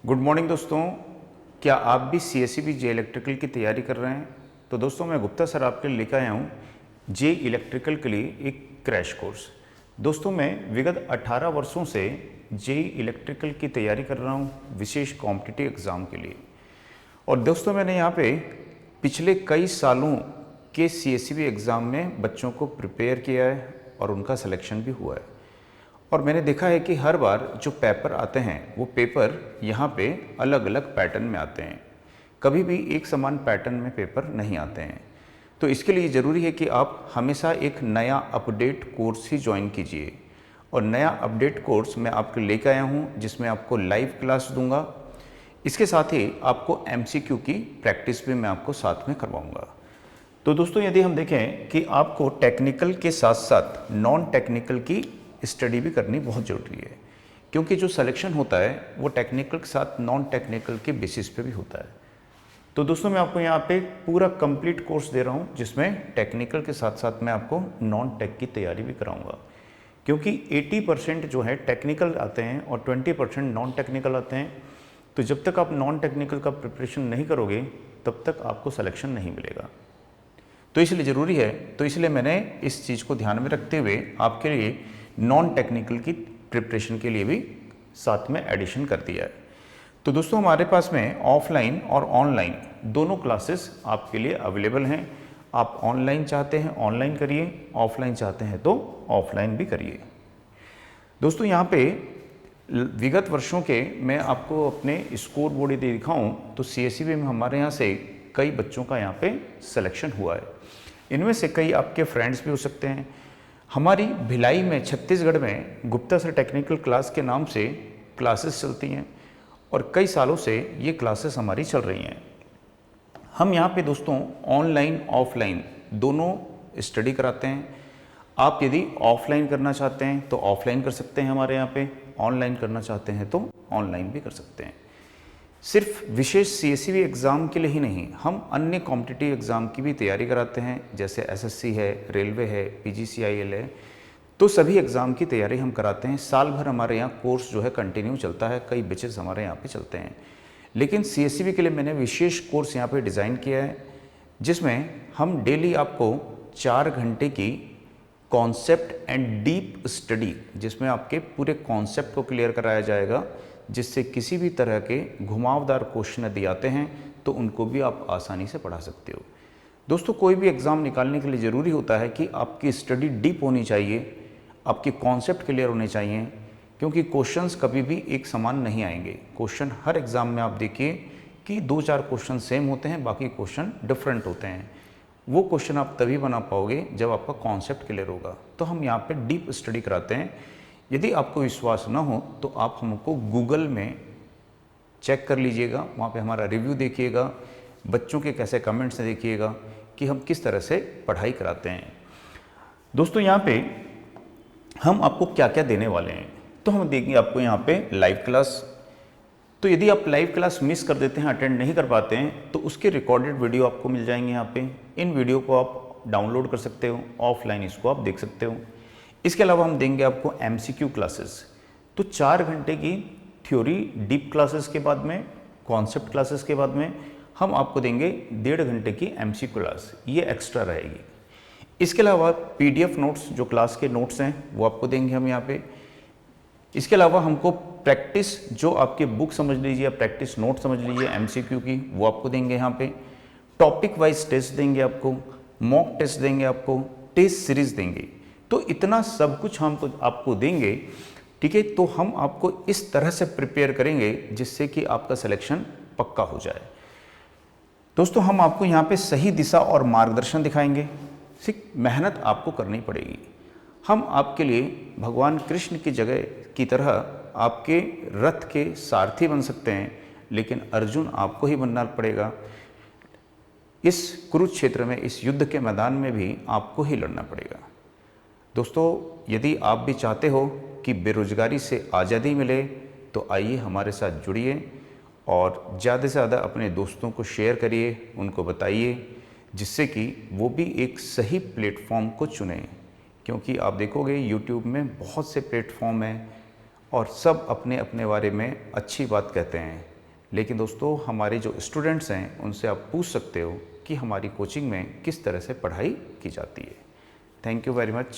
Good morning दोस्तों। क्या आप भी CSEB जे इलेक्ट्रिकल की तैयारी कर रहे हैं? तो दोस्तों मैं गुप्ता सर आपके लिए लेकर आया हूँ जे इलेक्ट्रिकल के लिए एक क्रैश कोर्स। दोस्तों मैं विगत 18 वर्षों से जे इलेक्ट्रिकल की तैयारी कर रहा हूँ विशेष कॉम्पिटिटिव एग्ज़ाम के लिए। और दोस्तों मैंने यहाँ पे पिछले कई सालों के CSEB एग्ज़ाम में बच्चों को प्रिपेयर किया है और उनका सिलेक्शन भी हुआ है। और मैंने देखा है कि हर बार जो पेपर आते हैं वो पेपर यहाँ पे अलग अलग पैटर्न में आते हैं, कभी भी एक समान पैटर्न में पेपर नहीं आते हैं। तो इसके लिए ज़रूरी है कि आप हमेशा एक नया अपडेट कोर्स ही ज्वाइन कीजिए। और नया अपडेट कोर्स मैं आपके लेकर आया हूँ जिसमें आपको लाइव क्लास दूंगा। इसके साथ ही आपको MCQ की प्रैक्टिस भी मैं आपको साथ में करवाऊँगा। तो दोस्तों यदि हम देखें कि आपको टेक्निकल के साथ साथ नॉन टेक्निकल की स्टडी भी करनी बहुत ज़रूरी है, क्योंकि जो सिलेक्शन होता है वो टेक्निकल के साथ नॉन टेक्निकल के बेसिस पे भी होता है। तो दोस्तों मैं आपको यहाँ पे पूरा कंप्लीट कोर्स दे रहा हूँ जिसमें टेक्निकल के साथ साथ मैं आपको नॉन टेक की तैयारी भी कराऊंगा, क्योंकि 80% जो है टेक्निकल आते हैं और 20% नॉन टेक्निकल आते हैं। तो जब तक आप नॉन टेक्निकल का प्रिपरेशन नहीं करोगे तब तक आपको सिलेक्शन नहीं मिलेगा। तो इसलिए ज़रूरी है, तो इसलिए मैंने इस चीज़ को ध्यान में रखते हुए आपके लिए नॉन टेक्निकल की प्रिपरेशन के लिए भी साथ में एडिशन कर दिया है। तो दोस्तों हमारे पास में ऑफलाइन और ऑनलाइन दोनों क्लासेस आपके लिए अवेलेबल हैं। आप ऑनलाइन चाहते हैं ऑनलाइन करिए, ऑफलाइन चाहते हैं तो ऑफलाइन भी करिए। दोस्तों यहाँ पे विगत वर्षों के मैं आपको अपने स्कोर बोर्ड यदि दिखाऊं तो CSEB में हमारे यहाँ से कई बच्चों का यहाँ पे सिलेक्शन हुआ है। इनमें से कई आपके फ्रेंड्स भी हो सकते हैं। हमारी भिलाई में छत्तीसगढ़ में गुप्ता सर टेक्निकल क्लास के नाम से क्लासेस चलती हैं और कई सालों से ये क्लासेस हमारी चल रही हैं। हम यहाँ पे दोस्तों ऑनलाइन ऑफलाइन दोनों स्टडी कराते हैं। आप यदि ऑफलाइन करना चाहते हैं तो ऑफलाइन कर सकते हैं हमारे यहाँ पे, ऑनलाइन करना चाहते हैं तो ऑनलाइन भी कर सकते हैं। सिर्फ विशेष CSEB एग्ज़ाम के लिए ही नहीं, हम अन्य कॉम्पिटिटिव एग्ज़ाम की भी तैयारी कराते हैं, जैसे SSC है, रेलवे है, PGCIL है। तो सभी एग्ज़ाम की तैयारी हम कराते हैं। साल भर हमारे यहाँ कोर्स जो है कंटिन्यू चलता है, कई बैचेस हमारे यहाँ पे चलते हैं। लेकिन CSEB के लिए मैंने विशेष कोर्स यहाँ पे डिज़ाइन किया है जिसमें हम डेली आपको 4 घंटे की कॉन्सेप्ट एंड डीप स्टडी, जिसमें आपके पूरे कॉन्सेप्ट को क्लियर कराया जाएगा, जिससे किसी भी तरह के घुमावदार क्वेश्चन यदि आते हैं तो उनको भी आप आसानी से पढ़ा सकते हो। दोस्तों कोई भी एग्ज़ाम निकालने के लिए ज़रूरी होता है कि आपकी स्टडी डीप होनी चाहिए, आपके कॉन्सेप्ट क्लियर होने चाहिए, क्योंकि क्वेश्चंस कभी भी एक समान नहीं आएंगे। क्वेश्चन हर एग्ज़ाम में आप देखिए कि 2-4 क्वेश्चन सेम होते हैं, बाकी क्वेश्चन डिफरेंट होते हैं। वो क्वेश्चन आप तभी बना पाओगे जब आपका कॉन्सेप्ट क्लियर होगा। तो हम यहाँ पे डीप स्टडी कराते हैं। यदि आपको विश्वास ना हो तो आप हमको गूगल में चेक कर लीजिएगा, वहाँ पे हमारा रिव्यू देखिएगा, बच्चों के कैसे कमेंट्स देखिएगा कि हम किस तरह से पढ़ाई कराते हैं। दोस्तों यहाँ पे हम आपको क्या क्या देने वाले हैं, तो हम देंगे आपको यहाँ पे लाइव क्लास। तो यदि आप लाइव क्लास मिस कर देते हैं, अटेंड नहीं कर पाते हैं, तो उसके रिकॉर्डेड वीडियो आपको मिल जाएंगे यहाँ पे। इन वीडियो को आप डाउनलोड कर सकते हो, ऑफलाइन इसको आप देख सकते हो। इसके अलावा हम देंगे आपको MCQ क्लासेस। तो 4 घंटे की थ्योरी डीप क्लासेस के बाद में, कॉन्सेप्ट क्लासेस के बाद में हम आपको देंगे 1.5 घंटे की MCQ क्लास, ये एक्स्ट्रा रहेगी। इसके अलावा PDF नोट्स, जो क्लास के नोट्स हैं वो आपको देंगे हम यहाँ पे। इसके अलावा हमको प्रैक्टिस, जो आपके बुक समझ लीजिए, प्रैक्टिस नोट समझ लीजिए MCQ की, वो आपको देंगे यहाँ पे। टॉपिक वाइज टेस्ट देंगे आपको, मॉक टेस्ट देंगे आपको, टेस्ट सीरीज देंगे। तो इतना सब कुछ हम आपको देंगे, ठीक है। तो हम आपको इस तरह से प्रिपेयर करेंगे जिससे कि आपका सिलेक्शन पक्का हो जाए। दोस्तों हम आपको यहाँ पे सही दिशा और मार्गदर्शन दिखाएंगे। ठीक, मेहनत आपको करनी पड़ेगी। हम आपके लिए भगवान कृष्ण की जगह की तरह आपके रथ के सारथी बन सकते हैं, लेकिन अर्जुन आपको ही बनना पड़ेगा। इस कुरुक्षेत्र में, इस युद्ध के मैदान में भी आपको ही लड़ना पड़ेगा। दोस्तों यदि आप भी चाहते हो कि बेरोजगारी से आज़ादी मिले तो आइए हमारे साथ जुड़िए और ज़्यादा से ज़्यादा अपने दोस्तों को शेयर करिए, उनको बताइए, जिससे कि वो भी एक सही प्लेटफॉर्म को चुनें। क्योंकि आप देखोगे YouTube में बहुत से प्लेटफॉर्म हैं और सब अपने अपने बारे में अच्छी बात कहते हैं, लेकिन दोस्तों हमारे जो स्टूडेंट्स हैं उनसे आप पूछ सकते हो कि हमारी कोचिंग में किस तरह से पढ़ाई की जाती है। Thank you very much.